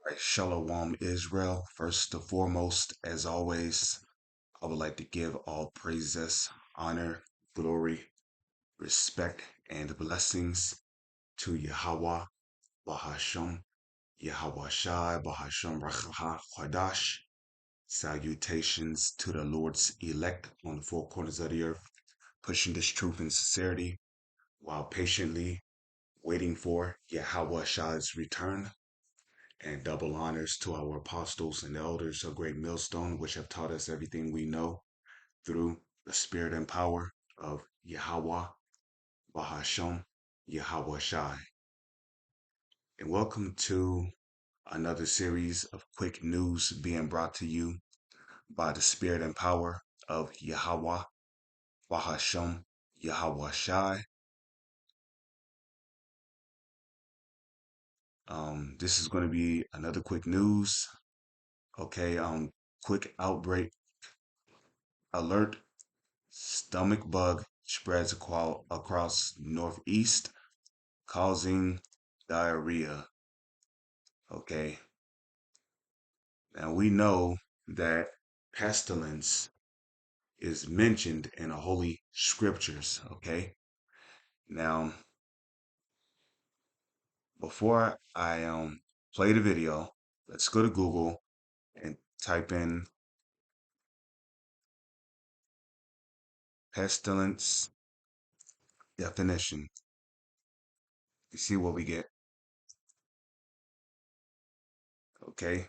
Right, Shalom Israel. First and foremost, as always, I would like to give all praises, honor, glory, respect, and blessings to Yahweh, Bahasham, Yahweh Shai, Bahasham Rachaha Kwadash. Salutations to the Lord's elect on the four corners of the earth, pushing this truth and sincerity while patiently waiting for Yahweh Shai's return. And double honors to our apostles and elders of Great Millstone, which have taught us everything we know through the spirit and power of Yahweh, Bahasham, Yahweh Shai. And welcome to another series of quick news being brought to you by the spirit and power of Yahweh, Bahasham, Yahweh Shai. This is going to be another quick news. Okay, quick outbreak alert. Stomach bug spreads across Northeast, causing diarrhea. Okay. Now we know that pestilence is mentioned in the Holy Scriptures. Okay. Now, before I play the video, let's go to Google and type in pestilence definition. You see what we get. Okay.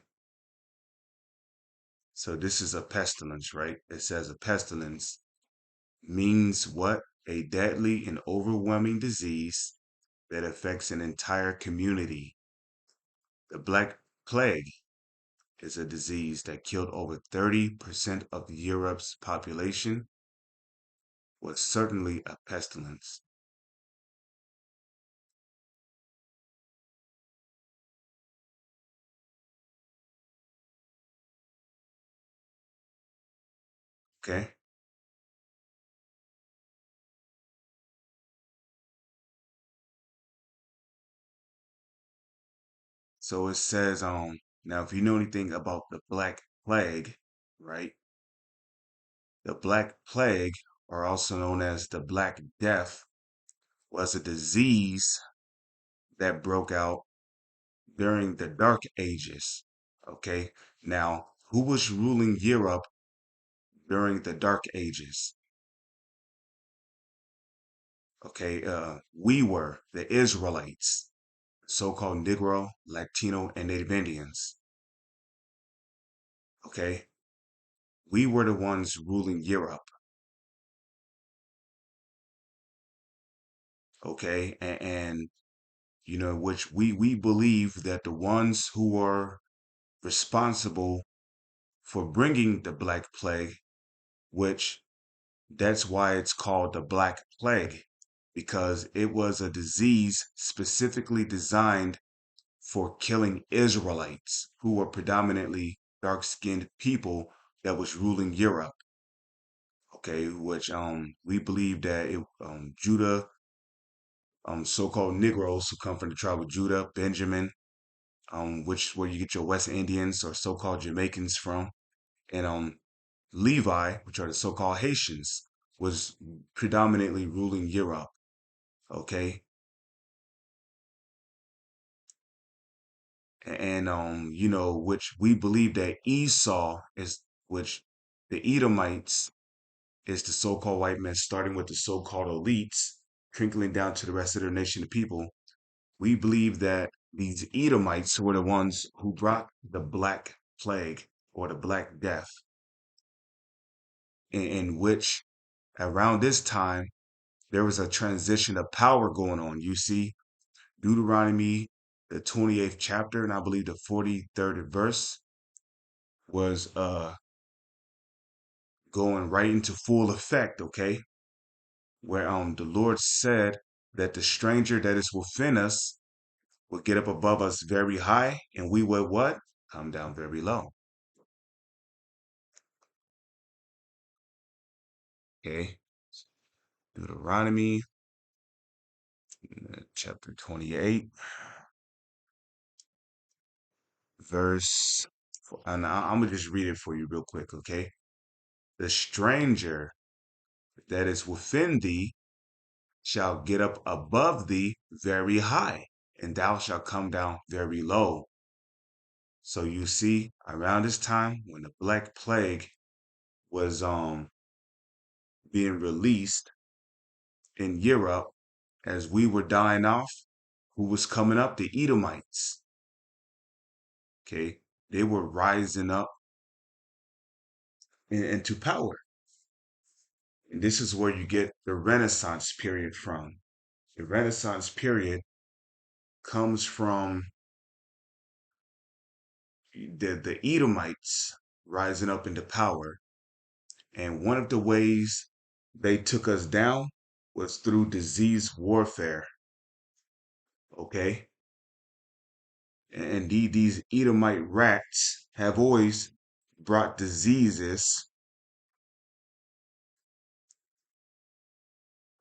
So this is a pestilence, right? It says a pestilence means what? A deadly and overwhelming disease that affects an entire community. The Black Plague is a disease that killed over 30% of Europe's population, was certainly a pestilence. Okay? So it says, now if you know anything about the Black Plague, right? The Black Plague, or also known as the Black Death, was a disease that broke out during the Dark Ages. Okay, now who was ruling Europe during the Dark Ages? Okay, we were the Israelites, so-called Negro, Latino, and Native Indians. Okay, we were the ones ruling Europe. Okay, and you know, which we believe that the ones who were responsible for bringing the Black Plague, which that's why it's called the Black Plague, because it was a disease specifically designed for killing Israelites who were predominantly dark-skinned people that was ruling Europe. Okay, which we believe that Judah, so-called Negroes who come from the tribe of Judah, Benjamin, which is where you get your West Indians or so-called Jamaicans from, and Levi, which are the so-called Haitians, was predominantly ruling Europe. Okay, and you know, which we believe that Esau is, which the Edomites is the so-called white men, starting with the so-called elites, trickling down to the rest of their nation of people. We believe that these Edomites were the ones who brought the Black Plague or the Black Death, in which around this time there was a transition of power going on. You see, Deuteronomy, the 28th chapter, and I believe the 43rd verse was going right into full effect, okay? Where the Lord said that the stranger that is within us will get up above us very high, and we will what? Come down very low. Okay. Deuteronomy chapter 28, verse, and I'm gonna just read it for you real quick, okay? The stranger that is within thee shall get up above thee very high, and thou shalt come down very low. So you see, around this time when the Black Plague was being released in Europe, as we were dying off, who was coming up? The Edomites. Okay, they were rising up into power, and this is where you get the Renaissance period from. The Renaissance period comes from the Edomites rising up into power. And one of the ways they took us down was through disease warfare. Okay. And these Edomite rats have always brought diseases.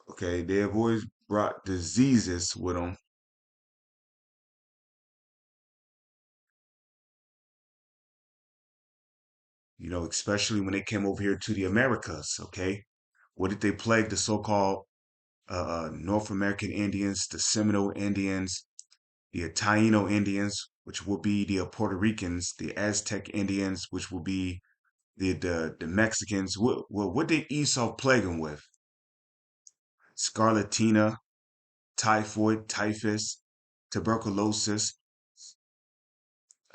Okay. They have always brought diseases with them. Especially when they came over here to the Americas. Okay. What did they plague the so-called North American Indians, the Seminole Indians, the Taino Indians, which will be the Puerto Ricans, the Aztec Indians, which will be the Mexicans. What did Esau plague them with? Scarlatina, typhoid, typhus, tuberculosis.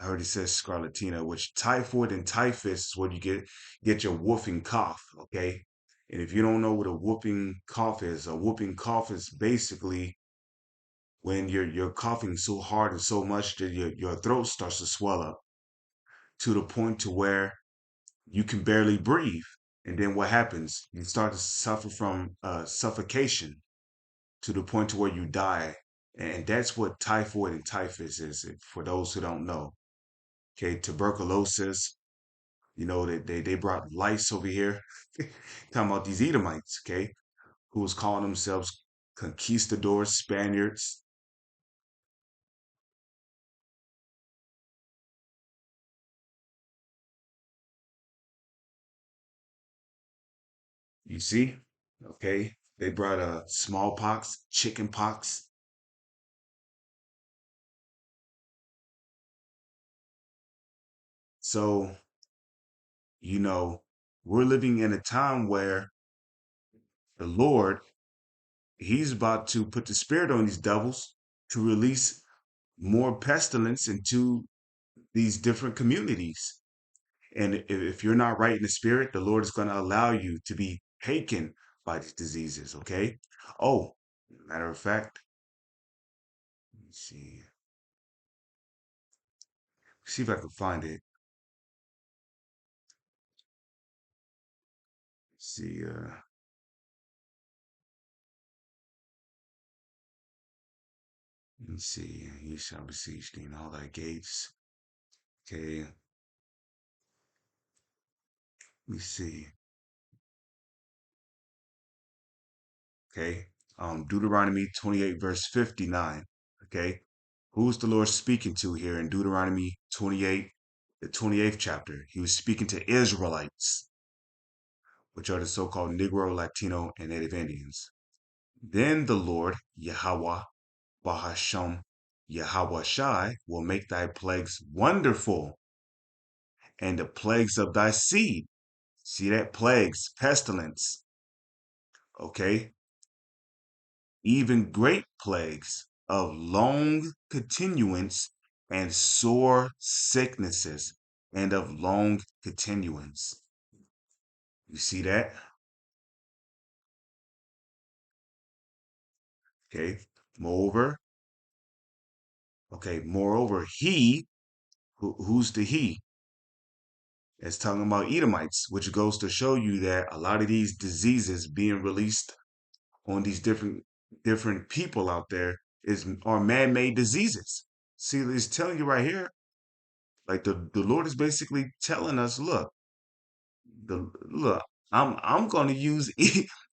I heard he says scarlatina, which typhoid and typhus is what you get your whooping cough. Okay, and if you don't know what a whooping cough is, a whooping cough is basically when you're coughing so hard and so much that your throat starts to swell up to the point to where you can barely breathe. And then what happens? You start to suffer from suffocation to the point to where you die. And that's what typhoid and typhus is, for those who don't know. Okay, tuberculosis, they brought lice over here. Talking about these Edomites, okay, who was calling themselves conquistadors, Spaniards. You see? Okay. They brought smallpox, chicken pox. So, you know, we're living in a time where the Lord, He's about to put the spirit on these devils to release more pestilence into these different communities. And if you're not right in the spirit, the Lord is going to allow you to be taken by these diseases, okay? Oh, matter of fact, let me see if I can find it. See, let me see. You shall besiege thee in all thy gates. Okay, let me see. Okay, Deuteronomy 28, verse 59. Okay, who's the Lord speaking to here in Deuteronomy 28, the 28th chapter? He was speaking to Israelites, which are the so-called Negro, Latino, and Native Indians. Then the Lord, Yahweh, Bahasham, Yahweh Shai, will make thy plagues wonderful, and the plagues of thy seed. See that? Plagues, pestilence, okay? Even great plagues of long continuance and sore sicknesses and of long continuance. You see that? Okay. Moreover, he, who's the he? It's talking about Edomites, which goes to show you that a lot of these diseases being released on these different people out there are man-made diseases. See, it's telling you right here, like the Lord is basically telling us, look, I'm going to use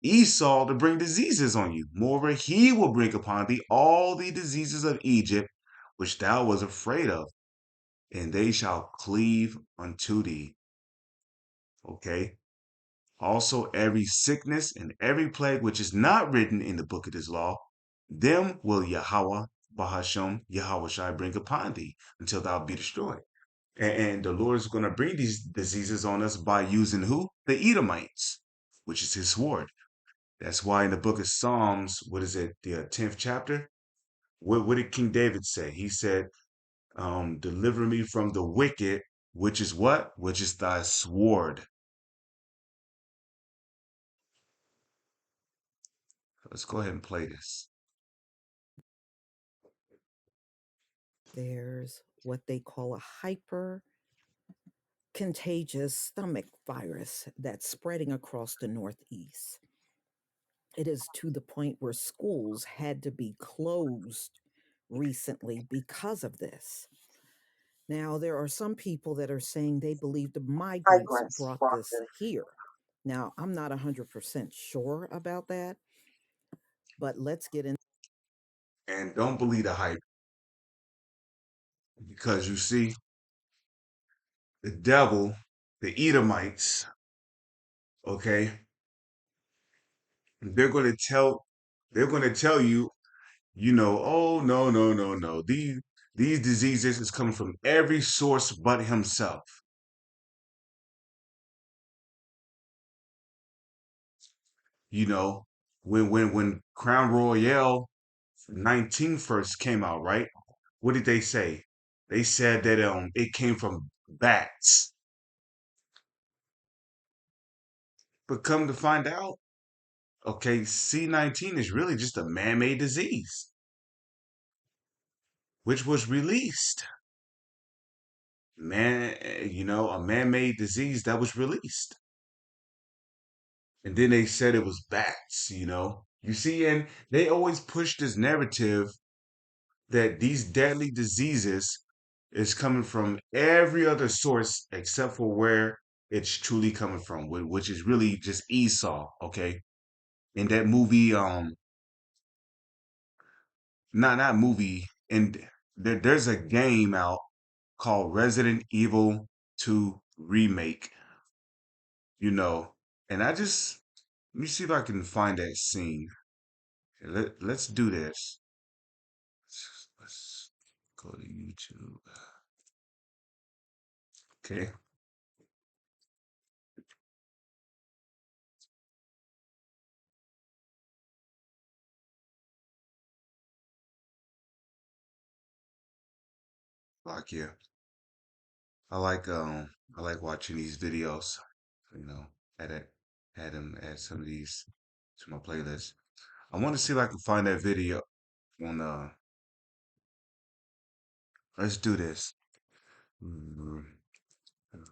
Esau to bring diseases on you. Moreover, he will bring upon thee all the diseases of Egypt, which thou was afraid of. and they shall cleave unto thee. Okay. Also, every sickness and every plague which is not written in the book of this law, them will Yahweh, Bahasham, Yahweh shall bring upon thee until thou be destroyed. And the Lord is going to bring these diseases on us by using who? The Edomites, which is his sword. That's why in the book of Psalms, what is it, the 10th chapter? What did King David say? He said, deliver me from the wicked, which is what? Which is thy sword. Let's go ahead and play this. There's what they call a hyper contagious stomach virus that's spreading across the Northeast. It is to the point where schools had to be closed recently because of this. Now, there are some people that are saying they believe the migrants brought this here. Now, I'm not 100% sure about that, but let's get in. And don't believe the hype because you see, the devil, the Edomites, okay, they're going to tell, they're going to tell you, oh no, no, no, no. These diseases is coming from every source but himself. You know, when Crown Royale 19 first came out, right? What did they say? They said that it came from bats. But come to find out, okay, C-19 is really just a man-made disease, which was released. A man-made disease that was released. And then they said it was bats. You see, and they always push this narrative that these deadly diseases is coming from every other source except for where it's truly coming from, which is really just Esau, okay? In that movie, not movie, and there's a game out called Resident Evil 2 Remake, you know, and let me see if I can find that scene. Let's do this. Let's go to YouTube. Okay. Like yeah. I like watching these videos, you know, add it add some of these to my playlist. I want to see if I can find that video on let's do this. R-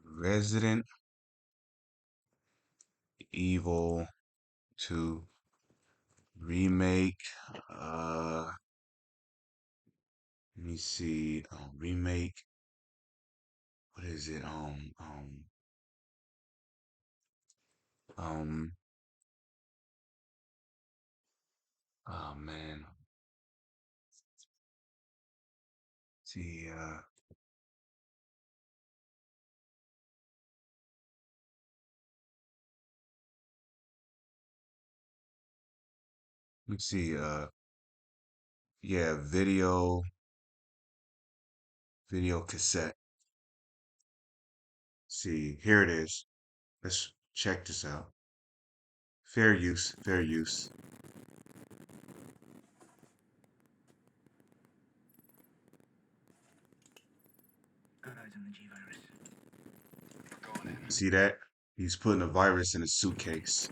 Resident Evil 2 remake. Let me see. Remake. What is it? Um. Oh man. See. Let's see. Yeah. Video cassette. See. Here it is. Let's check this out. Fair use. Fair use. Got eyes on the G virus. See that? He's putting a virus in a suitcase.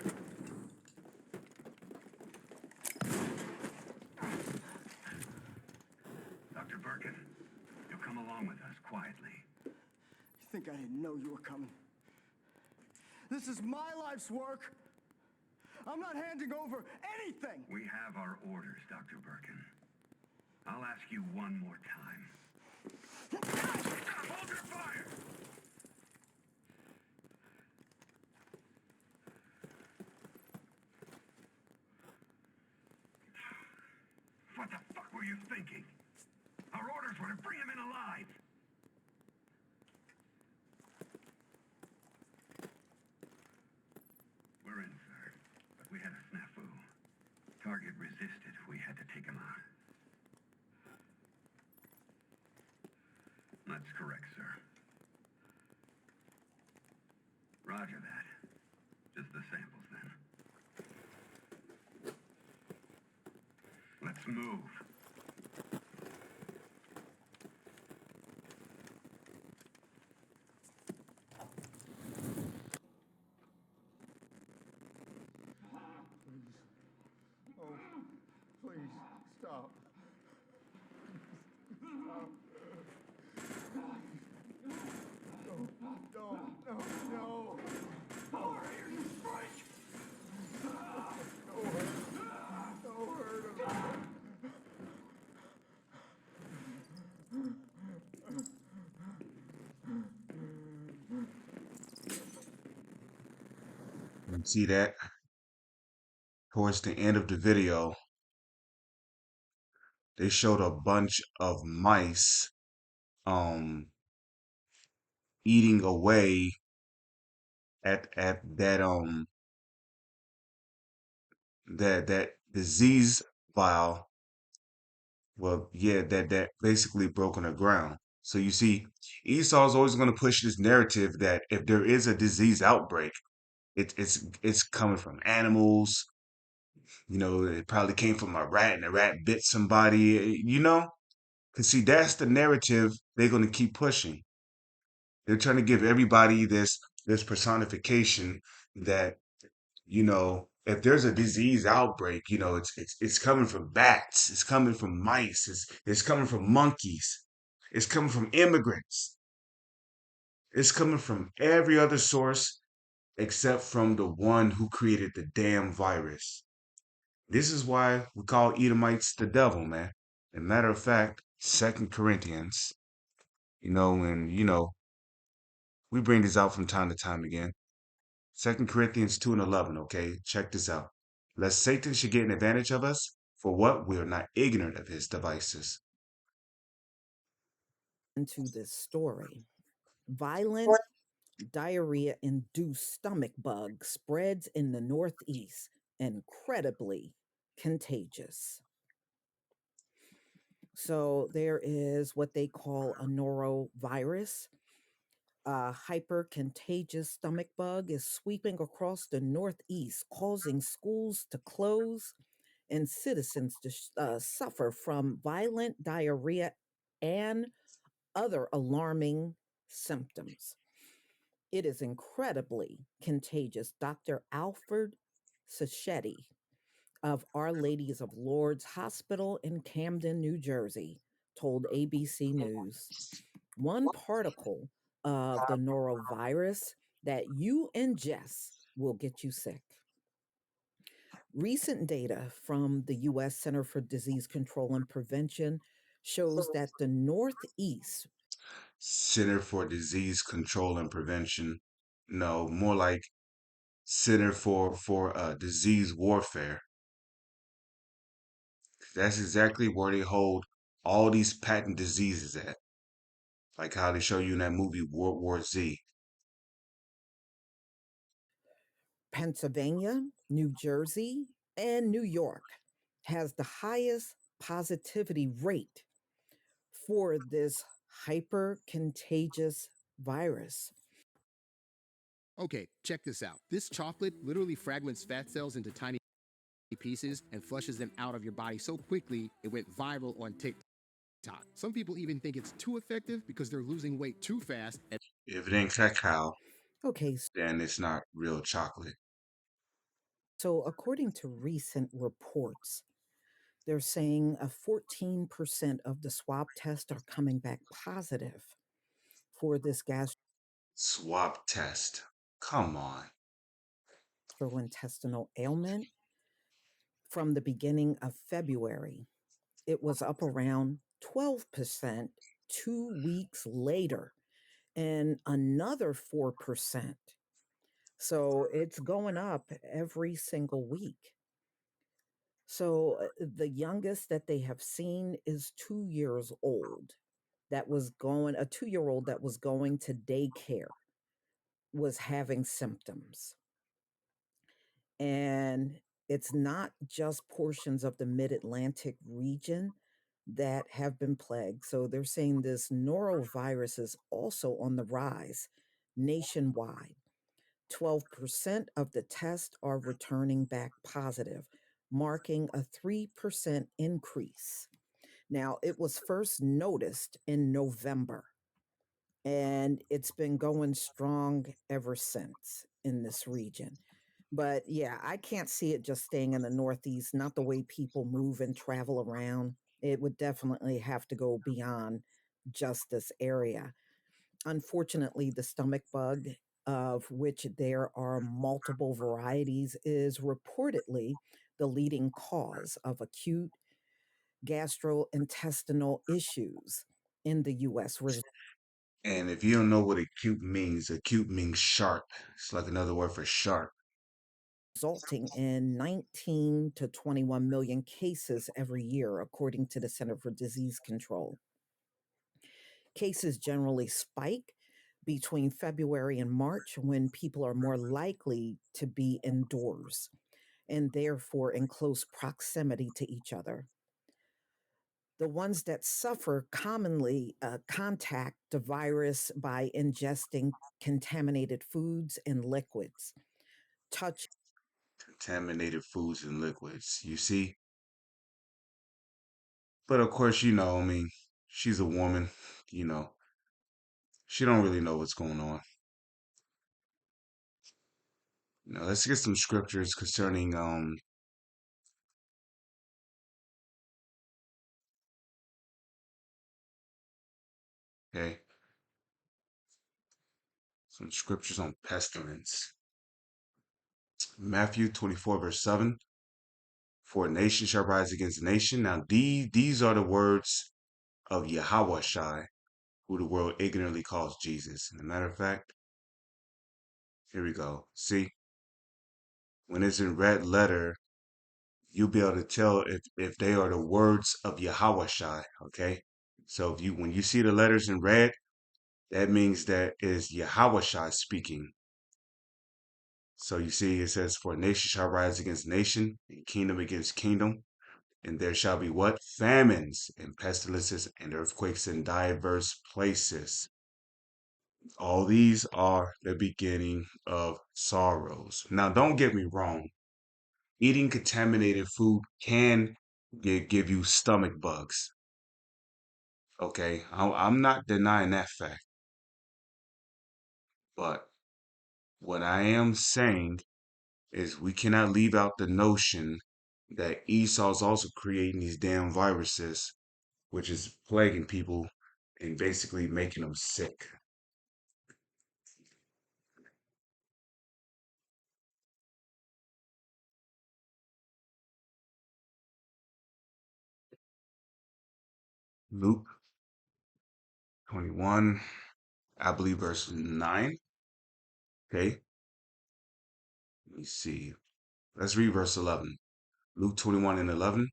Dr. Birkin, you'll come along with us quietly. You think I didn't know you were coming? This is my life's work. I'm not handing over anything. We have our orders, Dr. Birkin. I'll ask you one more time. Hold your fire! What the fuck were you thinking? Our orders were to bring him in alive. That's correct, sir. Roger that. Just the samples, then. Let's move. Oh, please, stop. No. Don't hurt him. Don't hurt him. You see that? Towards the end of the video, they showed a bunch of mice eating away at that disease vial. Well, yeah, that basically broke on the ground. So you see, Esau's always going to push this narrative that if there is a disease outbreak, it's coming from animals. You know, it probably came from a rat, and the rat bit somebody. You know, because see, that's the narrative they're going to keep pushing. They're trying to give everybody this personification that, you know, if there's a disease outbreak, you know, it's coming from bats, it's coming from mice, it's coming from monkeys, it's coming from immigrants, it's coming from every other source except from the one who created the damn virus. This is why we call Edomites the devil, man. And matter of fact, Second Corinthians, we bring this out from time to time again. 2 Corinthians 2 and 11, okay? Check this out. Lest Satan should get an advantage of us, for what? We are not ignorant of his devices. Into this story, violent diarrhea induced stomach bug spreads in the Northeast, incredibly contagious. So there is what they call a norovirus. A hypercontagious stomach bug is sweeping across the Northeast, causing schools to close and citizens to suffer from violent diarrhea and other alarming symptoms. It is incredibly contagious. Dr. Alfred Sacchetti of Our Ladies of Lourdes Hospital in Camden, New Jersey, told ABC News. One particle of the norovirus that you ingest will get you sick. Recent data from the U.S. Center for Disease Control and Prevention shows that the Northeast, Center for Disease Control and Prevention. No, more like Center for Disease Warfare. That's exactly where they hold all these patent diseases at. Like how they show you in that movie World War Z. Pennsylvania, New Jersey, and New York has the highest positivity rate for this hyper contagious virus. Okay, check this out. This chocolate literally fragments fat cells into tiny pieces and flushes them out of your body so quickly it went viral on TikTok. Some people even think it's too effective because they're losing weight too fast. And If it ain't cacao, Okay, then it's not real chocolate. so according to recent reports, they're saying a 14% of the swab tests are coming back positive for this Swap test. Come on. gastrointestinal ailment from the beginning of February. It was up around 12% 2 weeks later and another 4%. So it's going up every single week. So the youngest that they have seen is 2 years old. That was going, a 2 year old that was going to daycare was having symptoms. And it's not just portions of the mid Atlantic region that have been plagued. So they're saying this norovirus is also on the rise nationwide. 12% of the tests are returning back positive, marking a 3% increase. Now, it was first noticed in November, and it's been going strong ever since in this region. But yeah, I can't see it just staying in the Northeast, not the way people move and travel around. It would definitely have to go beyond just this area. Unfortunately, the stomach bug, of which there are multiple varieties, is reportedly the leading cause of acute gastrointestinal issues in the US, And if you don't know what acute means sharp. It's like another word for sharp. resulting in 19 to 21 million cases every year, according to the Center for Disease Control. Cases generally spike between February and March when people are more likely to be indoors and therefore in close proximity to each other. The ones that suffer commonly contact the virus by ingesting contaminated foods and liquids, touch Contaminated foods and liquids. You see? But of course, I mean, she's a woman, you know, she don't really know what's going on. Let's get some scriptures concerning okay, some scriptures on pestilence. Matthew 24, verse 7. For nation shall rise against nation. Now these are the words of Yahweh Shai, who the world ignorantly calls Jesus. And a matter of fact, here we go. See, when it's in red letter, you'll be able to tell if they are the words of Yahweh Shai, okay? So if you when you see the letters in red, that means that is Yahweh Shai speaking. So you see, it says, for nation shall rise against nation, and kingdom against kingdom, and there shall be what? Famines and pestilences and earthquakes in diverse places. All these are the beginning of sorrows. Now, don't get me wrong. Eating contaminated food can give you stomach bugs. Okay, I'm not denying that fact. But what I am saying is we cannot leave out the notion that Esau's also creating these damn viruses, which is plaguing people and basically making them sick. Luke 21, I believe verse 9. Okay, let me see. Let's read verse 11. Luke 21 and 11.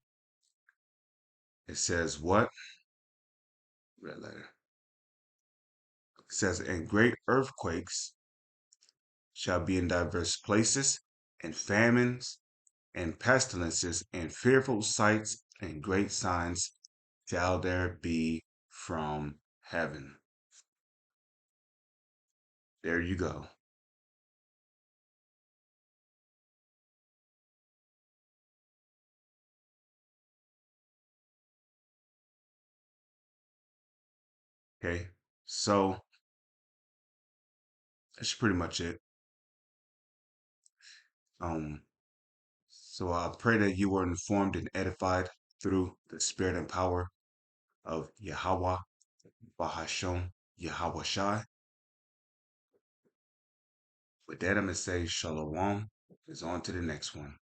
It says what? Red letter. It says, and great earthquakes shall be in diverse places, and famines, and pestilences, and fearful sights, and great signs shall there be from heaven. There you go. Okay, so that's pretty much it. Um, so I pray that you were informed and edified through the spirit and power of Yahweh, Bahashon, Yahweh Shai. With that, I'm going to say Shalom is on to the next one.